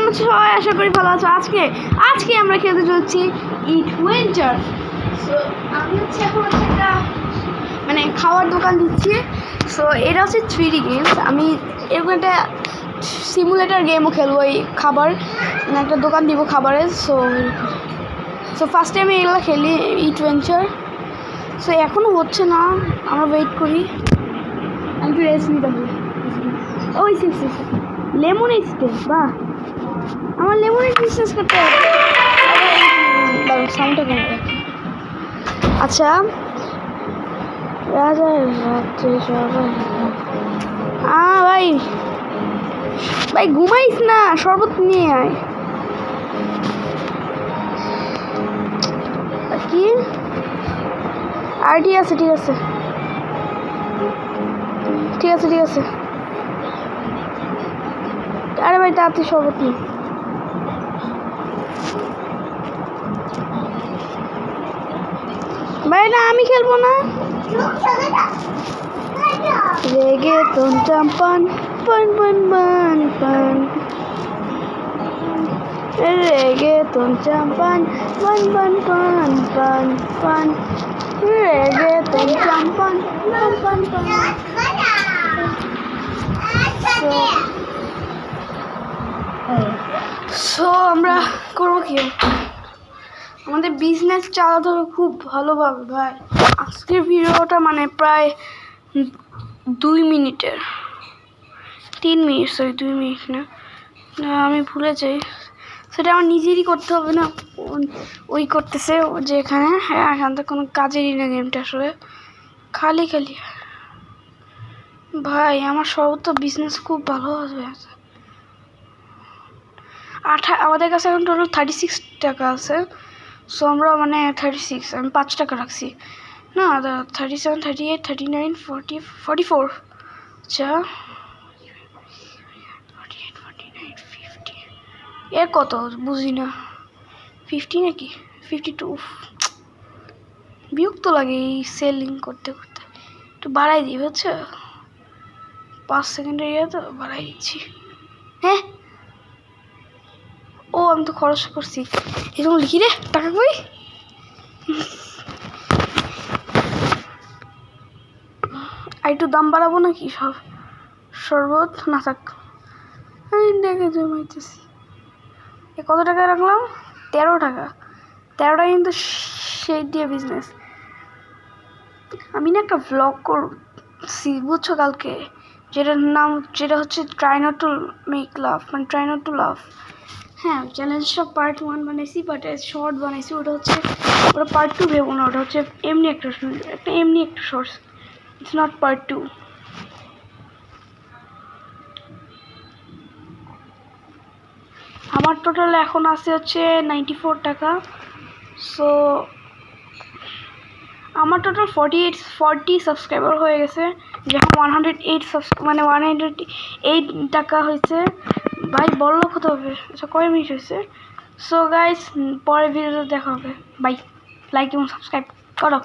কেমন আছো সবাই? আশা করি ভালো আছো। আজকে আমরা খেলতে চলছি ইট উইন্টার। সো আমি এখন একটা মানে খাওয়ার দোকান দিচ্ছি। সো এটা হচ্ছে 3D গেমস। আমি এরকম একটা সিমুলেটার গেমও খেলবো, এই খাবার একটা দোকান দিব খাবারের। সো ফার্স্টে আমি এগুলো খেলি ইট উইন্টার। সো এখনও হচ্ছে না, আমরা ওয়েট করি। আমি একটু রেস্ট নিতে হবে। ওই লেমনের স্টেপ, বাহ, আমার লেমনের বিজনেস করতে হবে। সাউন্ডটা কমে রাখি। আচ্ছা, রাজার রাত্রে সবাই ভাই ভাই ঘুমাইস না, শরবত নিয়ে আয়। কি আর ঠিক আছে ঠিক আছে ঠিক আছে ঠিক আছে আরে ভাই তাড়াতাড়ি শরবত নিয়ে। ভাই না, আমি খেলবো না। রেগে তোন চাম্পান পান পান পান পান, রেগে তোন চাম্পান পান পান পান পান পান, রেগে তোন চাম্পান পান পান পান। সো আমরা করবো কি, আমাদের বিজনেস চালাতে হবে খুব ভালোভাবে ভাই। আজকের ভিডিওটা মানে প্রায় 2 মিনিটের, 3 মিনিট, সরি 2 মিনিট না, আমি ভুলে যাই। সেটা আমার নিজেরই করতে হবে না, ওই করতেছে যে এখানে। হ্যাঁ, এখান থেকে কোনো কাজেরই না গেমটা, আসলে খালি ভাই। আমার সর্বত্র বিজনেস খুব ভালো হবে। আমাদের কাছে এখন টোটাল 36 টাকা আছে। সো আমরা মানে 36, আমি 5 টাকা রাখছি না, 37, 38, 39, 40, 44। আচ্ছা, 48, 49, 50 এর কত বুঝি না, 50 নাকি 52। বিরক্ত লাগে এই সেলিং করতে করতে। একটু বাড়াই দিই, বুঝছো? 5 সেকেন্ডের ইয়ে তো বাড়াই দিচ্ছি। হ্যাঁ, ও আমি তো খরচ করছি। এরকম লিখি রে টাকা কই। আর একটু দাম বাড়াবো নাকি? শরবত না থাক, আমি টাকা জমাইতেছি। কত টাকা রাখলাম? 13 টাকা। 13 টাকা কিন্তু সেই দিয়ে বিজনেস। আমি না একটা ভ্লগ করছি, বুঝছো, কালকে, যেটা হচ্ছে try not to make love, মানে ট্রাই নট টু লাভ। হ্যাঁ, চ্যালেঞ্জটা পার্ট 1 বানাইছি, বাট শর্ট বানাইছি। ওটা পার্ট 2 ভেবো না, ওটা হচ্ছে এমনি একটা শর্টস, ইটস নট পার্ট 2। আমার টোটাল এখন আছে হচ্ছে 94 টাকা। সো আমার টোটাল 40 সাবস্ক্রাইবার হয়ে গেছে, যখন 108 টাকা হয়েছে। ভাই বললো কত হবে? আচ্ছা, কয় মিনিট হয়েছে? সো গাইস, পরের ভিডিওতে দেখা হবে। বাই, লাইক এবং সাবস্ক্রাইব করো।